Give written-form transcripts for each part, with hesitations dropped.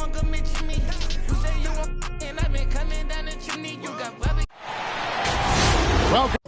want to mention me. You say you want, and I've been coming down the chimney. You got Bobby. Welcome.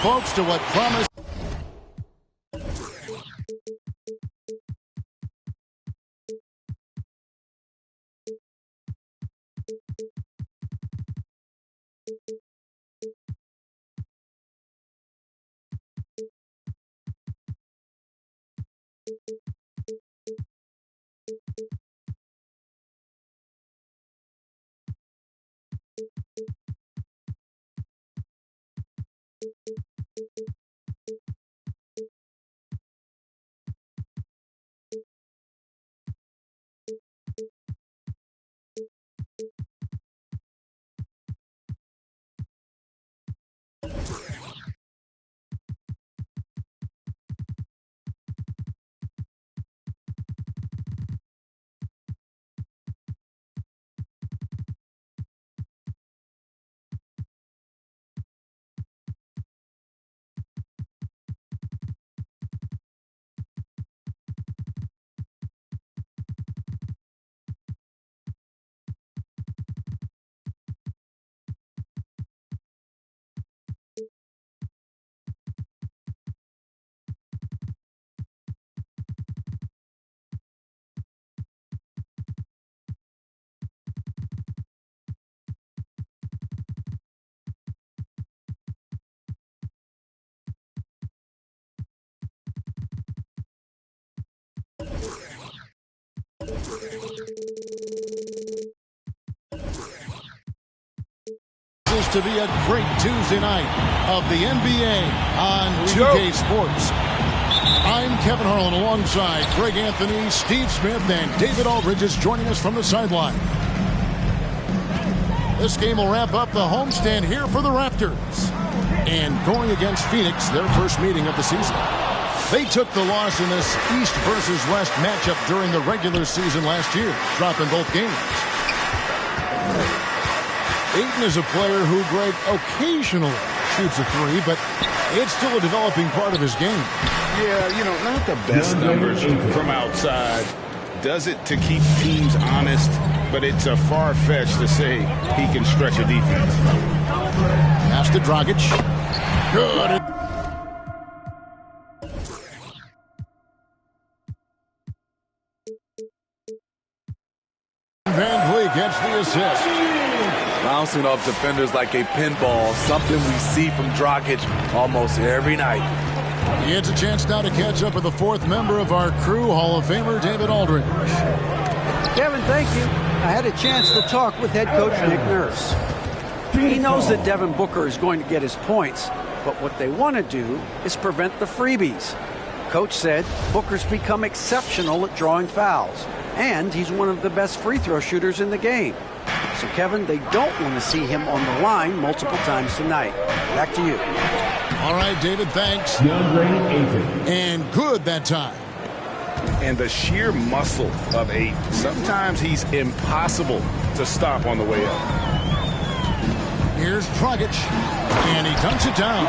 Folks, to what promised. To be a great Tuesday night of the NBA on 2K Sports. I'm Kevin Harlan alongside Greg Anthony, Steve Smith, and David Aldridge is joining us from the sideline. This game will wrap up the homestand here for the Raptors. And going against Phoenix, their first meeting of the season. They took the loss in this East versus West matchup during the regular season last year, dropping both games. Ayton is a player who, Greg, occasionally shoots a three, but it's still a developing part of his game. Yeah, you know, not the best numbers from outside. Does it to keep teams honest, but it's a far-fetched to say he can stretch a defense. Pass to Dragic. Good. Van Vliet gets the assist. Bouncing off defenders like a pinball, something we see from Dragic almost every night. It's a chance now to catch up with the fourth member of our crew, Hall of Famer David Aldridge. Kevin, thank you. I had a chance to talk with head coach Nick Nurse. He knows that Devin Booker is going to get his points, but what they want to do is prevent the freebies. Coach said Booker's become exceptional at drawing fouls, and he's one of the best free throw shooters in the game. So, Kevin, they don't want to see him on the line multiple times tonight. Back to you. All right, David, thanks. And good that time. And the sheer muscle of Ayton. Sometimes he's impossible to stop on the way up. Here's Dragic, and he dunks it down.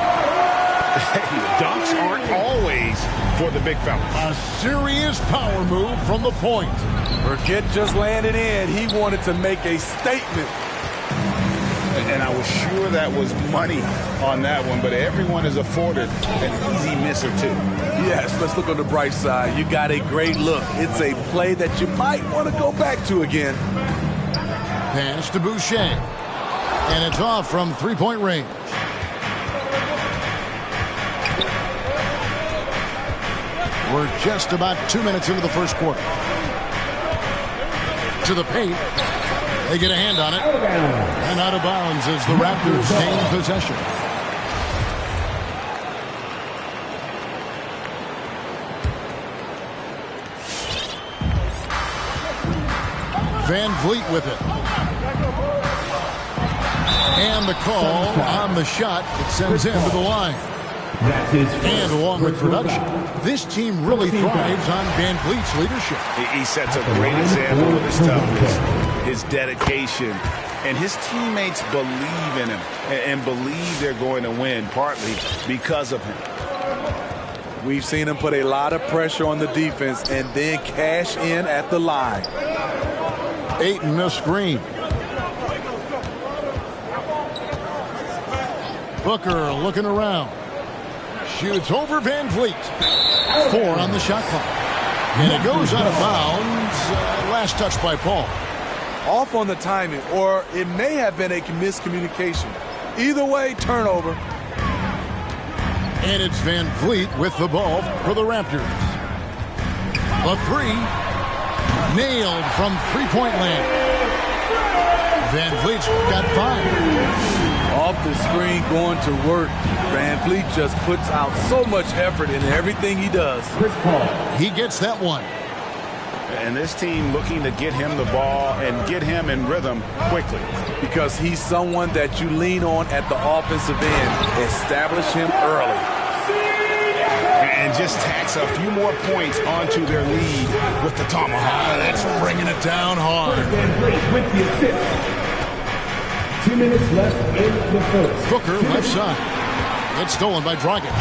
Hey, dunks aren't always for the big fella. A serious power move from the point. Forget just laying it in. He wanted to make a statement. And I was sure that was money on that one, but everyone is afforded an easy miss or two. Yes, let's look on the bright side. You got a great look. It's a play that you might want to go back to again. Pass to Boucher. And it's off from three-point range. We're just about 2 minutes into the first quarter. To the paint. They get a hand on it. And out of bounds as the Raptors gain possession. Van Vliet with it. And the call on the shot that sends him to the line. And along with production, this team really thrives on Van Vliet's leadership. He sets a great example of his toughness, his dedication, and his teammates believe in him and believe they're going to win, partly because of him. We've seen him put a lot of pressure on the defense and then cash in at the line. Ayton the screen. Booker looking around. Shoots over Van Vliet. 4 on the shot clock. And it goes out of bounds. Last touch by Paul. Off on the timing, or it may have been a miscommunication. Either way, turnover. And it's Van Vliet with the ball for the Raptors. A three. Nailed from three-point land. Van Vliet's got 5. Off the screen, going to work. Van Vliet just puts out so much effort in everything he does. He gets that one. And this team looking to get him the ball and get him in rhythm quickly. Because he's someone that you lean on at the offensive end. Establish him early. And just tacks a few more points onto their lead with the tomahawk. That's bringing it down hard. With the assist. 2 minutes left in the first. Booker left side. It's stolen by Dragic.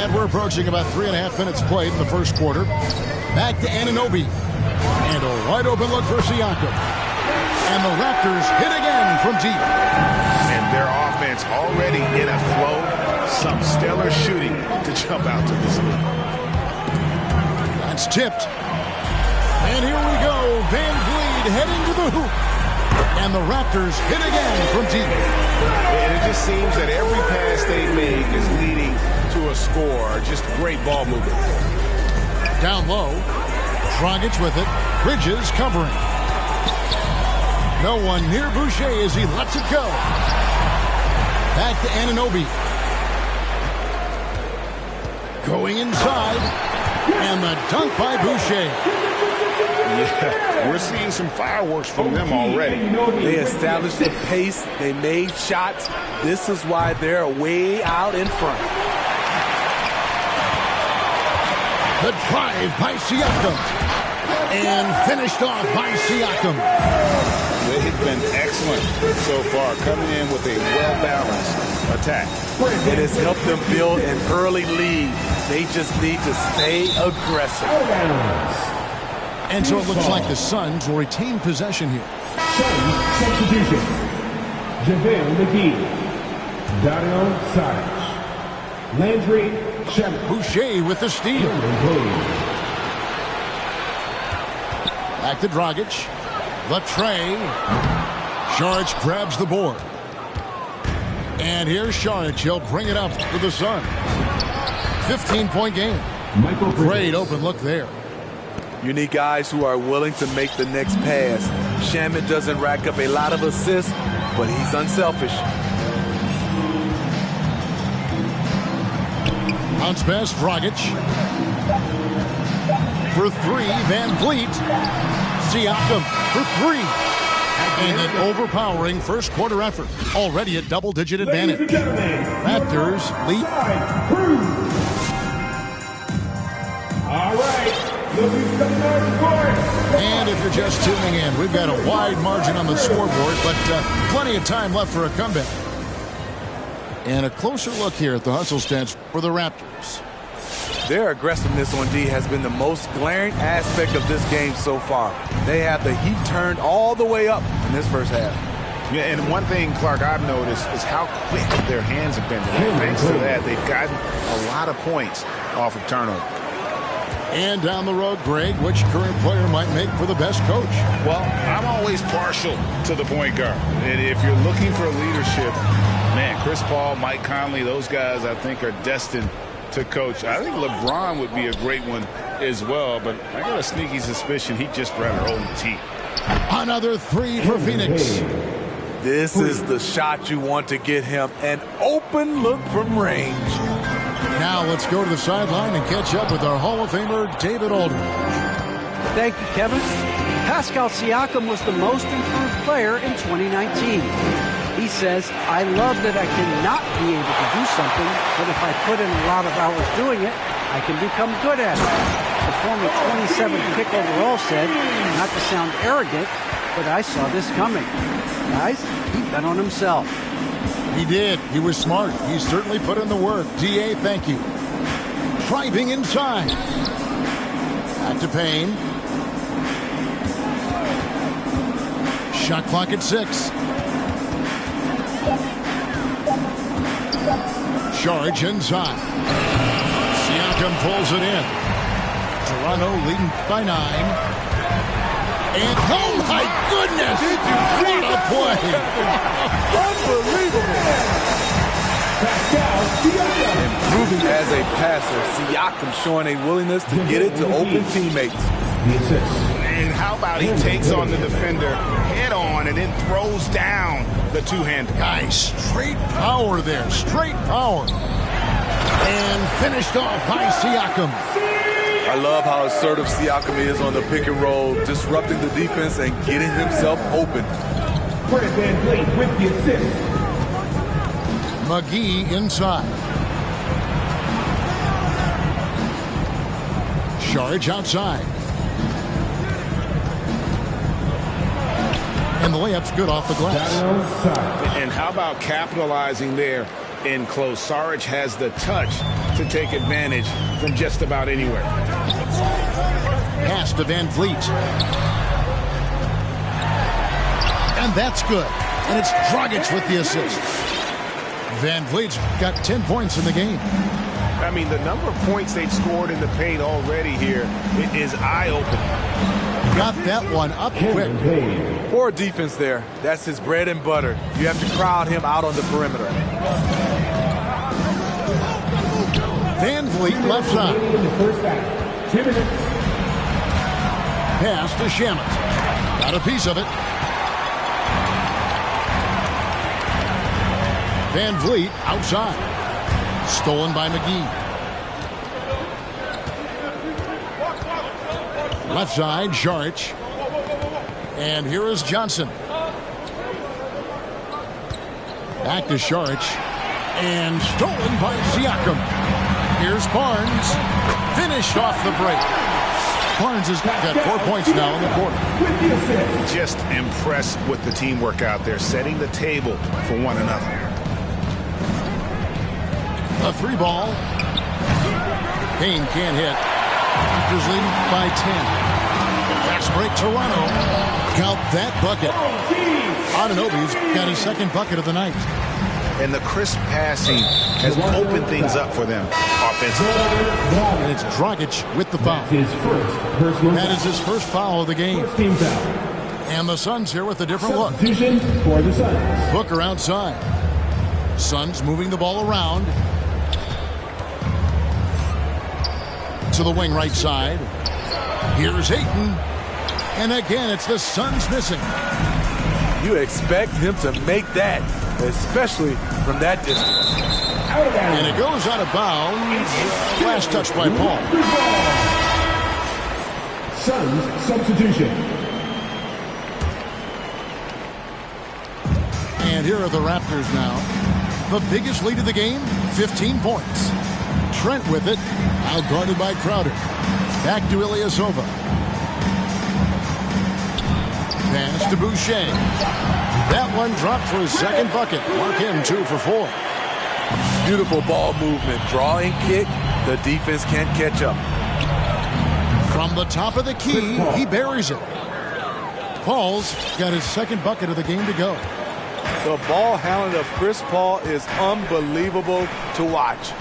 And we're approaching about 3.5 minutes played in the first quarter. Back to Anunoby. And a wide open look for Siakam. And the Raptors hit again from deep. And their offense already in a flow. Some stellar shooting to jump out to this lead. That's tipped. And here we go. Van Vliet heading to the hoop. And the Raptors hit again from deep. And it just seems that every pass they make is leading to a score. Just great ball movement. Down low. Dragic with it. Bridges covering. No one near Boucher as he lets it go. Back to Anunoby. Going inside. And the dunk by Boucher. Yeah, we're seeing some fireworks from them already. They established the pace. They made shots. This is why they're way out in front. The drive by Siakam. And finished off by Siakam. They've been excellent so far, coming in with a well-balanced attack. It has helped them build an early lead. They just need to stay aggressive. And so it looks like the Suns will retain possession here. Suns substitution. JaVale McGee. Dario Saric. Landry Shamet. Boucher with the steal. Back to Dragic. The tray. Saric grabs the board. And here's Saric. He'll bring it up to the Sun. 15-point game. Great open look there. You need guys who are willing to make the next pass. Shaman doesn't rack up a lot of assists, but he's unselfish. Bounce pass, Dragic. For three, Van Vliet. Siakam for three. And an overpowering first quarter effort. Already a double-digit advantage. Raptors lead. All right. And if you're just tuning in, we've got a wide margin on the scoreboard, but plenty of time left for a comeback. And a closer look here at the hustle stats for the Raptors. Their aggressiveness on D has been the most glaring aspect of this game so far. They have the heat turned all the way up in this first half. Yeah, and one thing, Clark, I've noticed is how quick their hands have been today. Thanks to that, they've gotten a lot of points off of turnover. And down the road, Greg, which current player might make for the best coach? Well, I'm always partial to the point guard. And if you're looking for leadership, man, Chris Paul, Mike Conley, those guys I think are destined to coach. I think LeBron would be a great one as well, but I got a sneaky suspicion he'd just rather own the team. Another three for Phoenix. This is the shot you want to get him. An open look from range. Now let's go to the sideline and catch up with our Hall of Famer, David Aldridge. Thank you, Kevin. Pascal Siakam was the most improved player in 2019. He says, I love that I cannot be able to do something, but if I put in a lot of hours doing it, I can become good at it. The former 27th pick overall said, not to sound arrogant, but I saw this coming. Guys, he bet on himself. He did. He was smart. He certainly put in the work. D.A., thank you. Driving inside. Back to Payne. Shot clock at 6. Charge inside. Siakam pulls it in. Toronto leading by 9. And oh my goodness! Did you see what a play! Unbelievable! Improving as a passer, Siakam showing a willingness to get it to open teammates. And how about he takes on the defender head on and then throws down the two-hander. Guys, straight power there. Straight power. And finished off by Siakam. I love how assertive Siakam is on the pick and roll, disrupting the defense and getting himself open. Fred VanVleet with the assist. McGee inside. Charge outside. And the layup's good off the glass. And how about capitalizing there in close? Saric has the touch to take advantage from just about anywhere. Pass to Van Vliet. And that's good. And it's Dragic with the assist. Van Vliet's got 10 points in the game. I mean, the number of points they've scored in the paint already here is eye-opening. Got that one up quick. Poor defense there. That's his bread and butter. You have to crowd him out on the perimeter. Van Vliet left side. Pass to Shamet. Got a piece of it. Van Vliet outside. Stolen by McGee. Left side, Saric. And here is Johnson. Back to Saric. And stolen by Siakam. Here's Barnes. Finished off the break. Barnes has got 4 points now in the quarter. Just impressed with the teamwork out there, setting the table for one another. A 3 ball. Payne can't hit. Raptors leading by 10. Fast break, Toronto. Count that bucket. Anunoby's got his second bucket of the night. And the crisp passing has opened things up for them offensively. And it's Dragic with the foul. His first personal That is his first foul of the game. First team foul. And the Suns here with a different look. Substitution for the Suns. Booker outside. Suns moving the ball around. To the wing right side. Here's Ayton. And again, it's the Suns missing. You expect him to make that, especially from that distance. And it goes out of bounds. Last touch by Paul. Suns substitution. And here are the Raptors now. The biggest lead of the game, 15 points. Trent with it, out guarded by Crowder. Back to Ilyasova. Pass to Boucher. That one dropped for his second bucket. Mark him 2 for 4. Beautiful ball movement. Drawing kick. The defense can't catch up. From the top of the key, he buries it. Paul's got his second bucket of the game to go. The ball handling of Chris Paul is unbelievable to watch.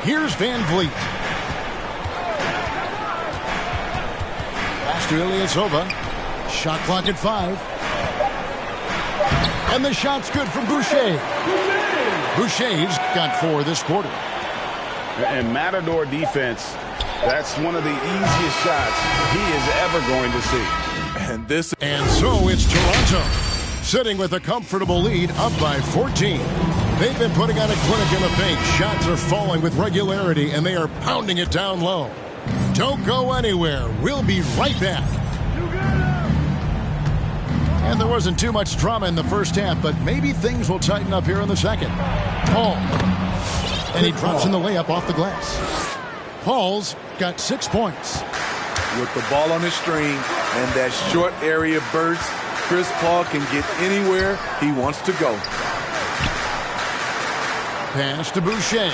Here's Van Vliet. Pass to Ilyasova. Shot clock at 5. And the shot's good from Boucher. Boucher's got 4 this quarter. And Matador defense, that's one of the easiest shots he is ever going to see. And so it's Toronto, sitting with a comfortable lead, up by 14. They've been putting on a clinic in the paint. Shots are falling with regularity, and they are pounding it down low. Don't go anywhere. We'll be right back. And there wasn't too much drama in the first half, but maybe things will tighten up here in the second. Paul. And he drops in the layup off the glass. Paul's got 6 points. With the ball on the string and that short area burst, Chris Paul can get anywhere he wants to go. Pass to Boucher.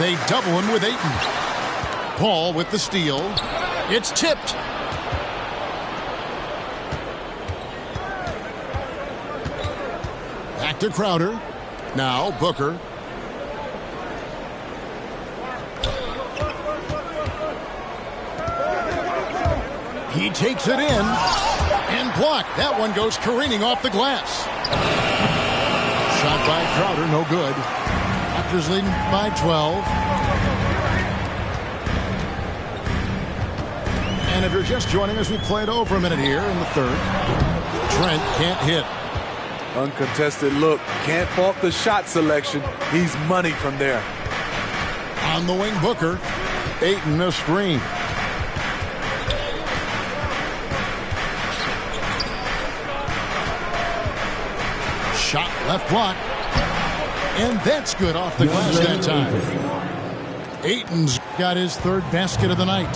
They double him with Ayton. Paul with the steal. It's tipped. Back to Crowder. Now Booker. He takes it in and blocked. That one goes careening off the glass. Shot by Crowder, no good. Raptors leading by 12. And if you're just joining us, we played over a minute here in the third. Trent can't hit. Uncontested look. Can't fault the shot selection. He's money from there. On the wing, Booker. Ayton a screen. Shot left block. And that's good off the glass that time. Ayton's got his third basket of the night.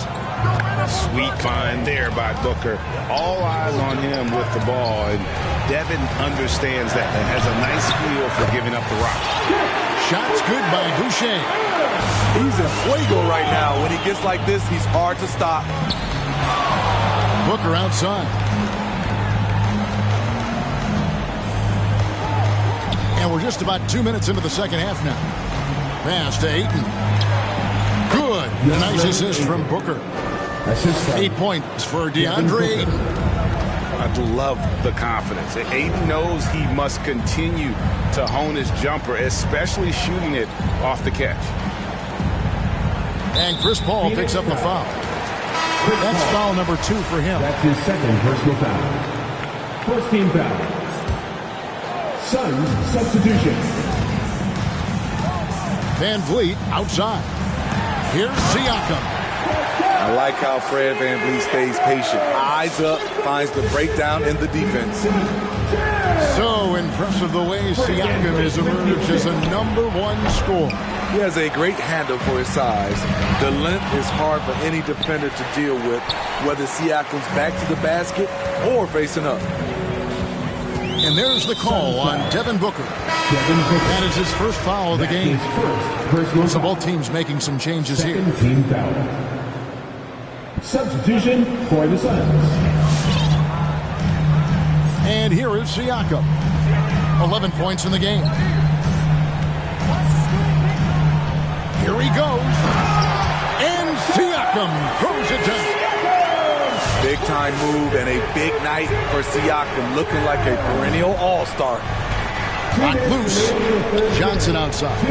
Sweet find there by Booker. All eyes on him with the ball. And Devin understands that and has a nice feel for giving up the rock. Shot's good by Boucher. He's in fuego right now. When he gets like this, he's hard to stop. Booker outside. And we're just about 2 minutes into the second half now. Pass to Ayton. Good. Nice assist from Booker. 8 points for DeAndre Ayton. I love the confidence. Ayton knows he must continue to hone his jumper, especially shooting it off the catch. And Chris Paul picks up the foul. That's foul number 2 for him. That's his second personal foul. First team foul. Suns substitution. Van Vliet outside. Here's Siakam. I like how Fred VanVleet stays patient. Eyes up, finds the breakdown in the defense. So impressive the way Siakam has emerged as a #1 scorer. He has a great handle for his size. The length is hard for any defender to deal with, whether Siakam's back to the basket or facing up. And there's the call on Devin Booker. That is his first foul of the game. So both teams making some changes here. Second team foul. Substitution for the Suns. And here is Siakam. 11 points in the game. Here he goes. Siakam throws it down. Big time move and a big night for Siakam, looking like a perennial all-star. Not loose. Johnson outside.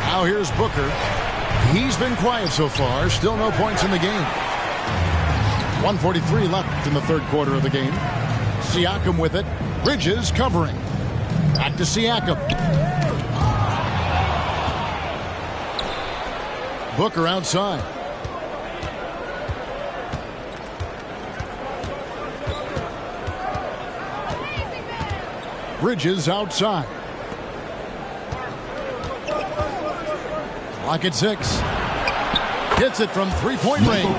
Now here's Booker. He's been quiet so far. Still no points in the game. 1:43 left in the third quarter of the game. Siakam with it. Bridges covering. Back to Siakam. Booker outside. Bridges outside. Clock at 6. Hits it from three-point range.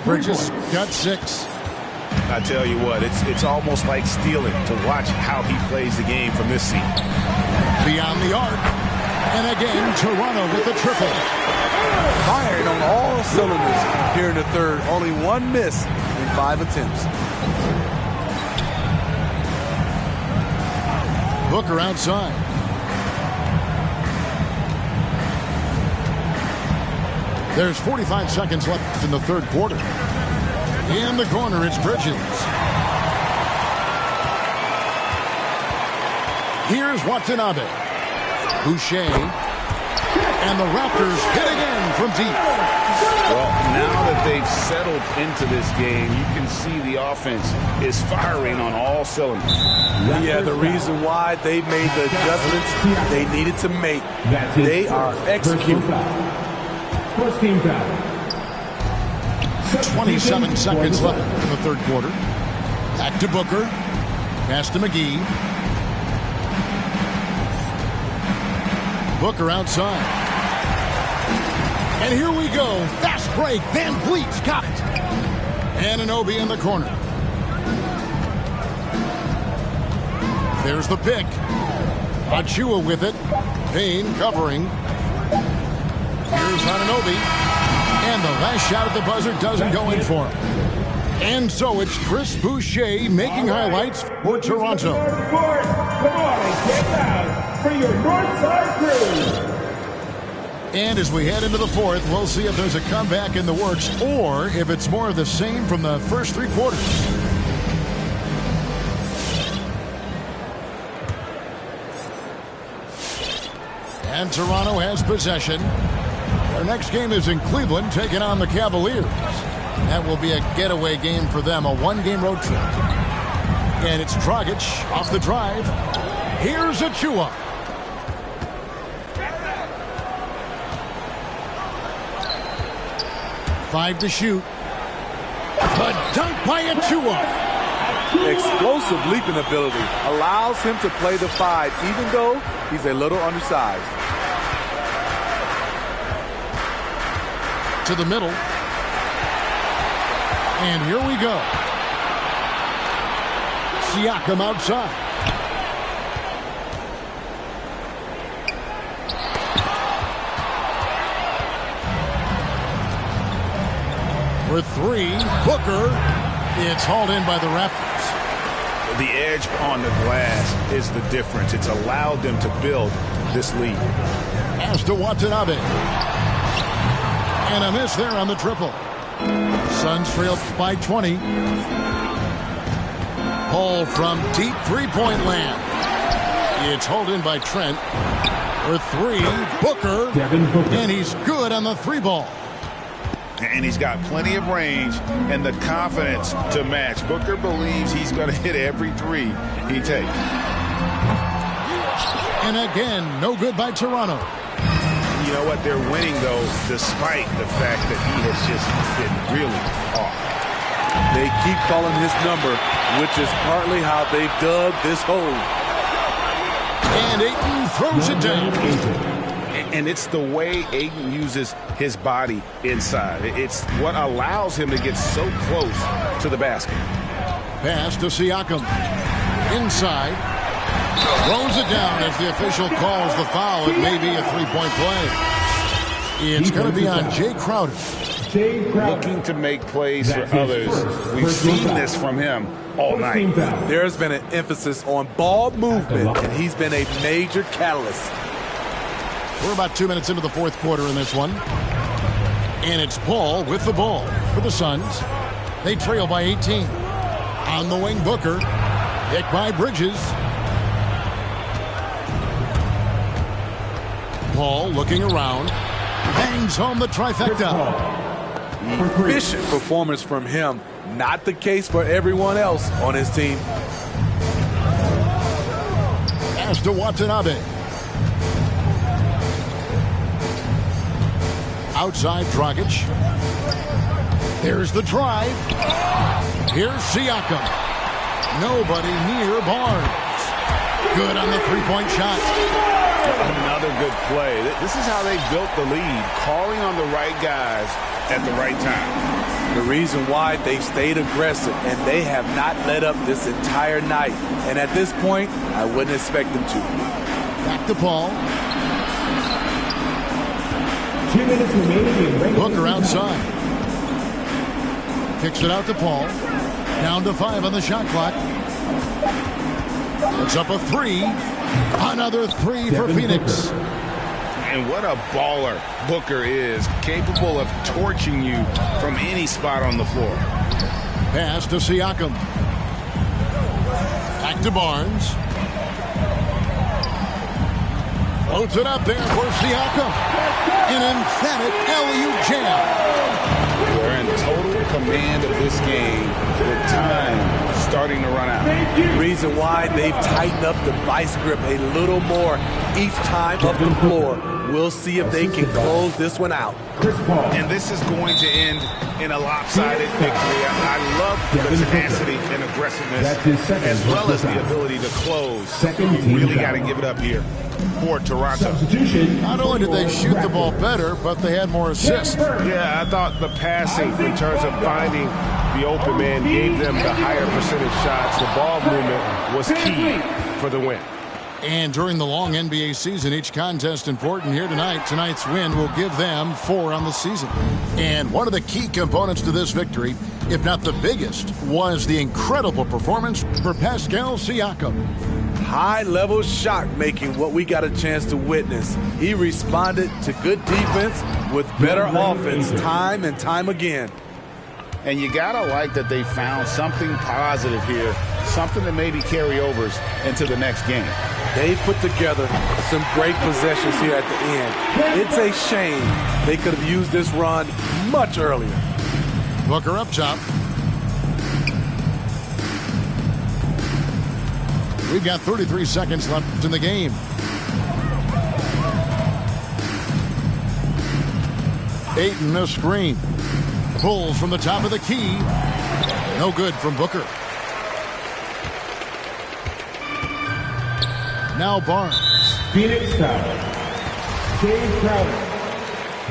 Bridges got 6. I tell you what, it's almost like stealing to watch how he plays the game from this seat. Beyond the arc. And again, Toronto with the triple. Firing on all cylinders here in the third. Only one miss in 5 attempts. Booker outside. There's 45 seconds left in the third quarter. In the corner, it's Bridges. Here's Watanabe. Boucher. And the Raptors hit again from deep. Well, now that they've settled into this game, you can see the offense is firing on all cylinders. Yeah, the reason why they made the adjustments they needed to make, they are executing. First team foul. 27 seconds left in the third quarter. Back to Booker. Pass to McGee. Booker outside. And here we go. Fast break. Van Vliet's got it. Anunoby in the corner. There's the pick. Achua with it. Payne covering. Here's Anunoby. And the last shot at the buzzer doesn't go in for him. And so it's Chris Boucher making highlights for Toronto. Come on and get loud for your Northside crew. And as we head into the fourth, we'll see if there's a comeback in the works or if it's more of the same from the first 3 quarters. And Toronto has possession. Their next game is in Cleveland, taking on the Cavaliers. That will be a getaway game for them, a 1-game road trip. And it's Dragic off the drive. Here's Achua. Five to shoot. A dunk by Achua. Explosive leaping ability allows him to play the 5, even though he's a little undersized. To the middle. And here we go. Siakam outside. For 3, Booker. It's hauled in by the Raptors. The edge on the glass is the difference. It's allowed them to build this lead. Pass to Watanabe. And a miss there on the triple. Suns trail by 20. Ball from deep three-point land. It's hauled in by Trent. For 3, Booker. And he's good on the 3-ball. And he's got plenty of range and the confidence to match. Booker believes he's going to hit every 3 he takes. And again, no good by Toronto. You know what? They're winning, though, despite the fact that he has just been really off. They keep calling his number, which is partly how they've dug this hole. And Ayton throws it down. And it's the way Ayton uses his body inside. It's what allows him to get so close to the basket. Pass to Siakam. Inside. Throws it down as the official calls the foul. It may be a 3-point play. It's going to be on Jay Crowder. Looking to make plays for others. We've seen this from him all night. There's been an emphasis on ball movement, and he's been a major catalyst. We're about 2 minutes into the fourth quarter in this one. And it's Paul with the ball for the Suns. They trail by 18. On the wing, Booker. Picked by Bridges. Paul looking around. Bangs home the trifecta. Efficient performance from him. Not the case for everyone else on his team. Pass to Watanabe. Outside Dragic. There's the drive. Here's Siakam. Nobody near Barnes. Good on the three-point shot. Another good play. This is how they built the lead, calling on the right guys at the right time. The reason why they've stayed aggressive, and they have not let up this entire night. And at this point, I wouldn't expect them to. Back to Paul. 2 minutes remaining in regular Booker outside. Kicks it out to Paul. Down to 5 on the shot clock. It's up a 3. Another 3 for Phoenix. And what a baller Booker is, capable of torching you from any spot on the floor. Pass to Siakam. Back to Barnes. Floats it up there for Siakam. An emphatic alley-oop jam. They're in total command of this game with time starting to run out. Reason why they've tightened up the vice grip a little more each time up the floor. We'll see if they can close this one out. And this is going to end in a lopsided victory. I love the tenacity and aggressiveness as well as the ability to close. You really got to give it up here for Toronto. Not only did they shoot the ball better, but they had more assists. Yeah, I thought the passing in terms of finding the open man gave them the higher percentage shots. The ball movement was key for the win. And during the long NBA season, each contest important. Here tonight. Tonight's win will give them 4 on the season. And one of the key components to this victory, if not the biggest, was the incredible performance for Pascal Siakam. High-level shot making, what we got a chance to witness. He responded to good defense with better offense time and time again. And you got to like that they found something positive here, something that maybe carry overs into the next game. They put together some great possessions here at the end. It's a shame they could have used this run much earlier. Booker up top. We've got 33 seconds left in the game. Ayton the screen. Pulls from the top of the key. No good from Booker. Now Barnes. Phoenix foul. James Crowder.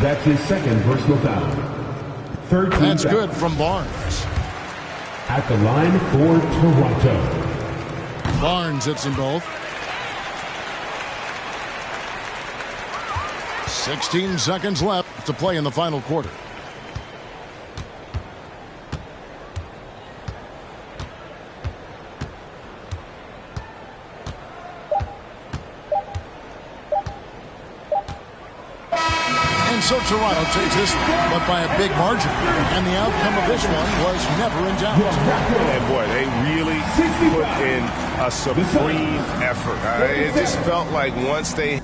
That's his second personal foul. 13 That's foul. good from Barnes. At the line for Toronto. Barnes hits them both. 16 seconds left to play in the final quarter. So Toronto takes this, but by a big margin. And the outcome of this one was never in doubt. And boy, they really put in a supreme effort. It just felt like once they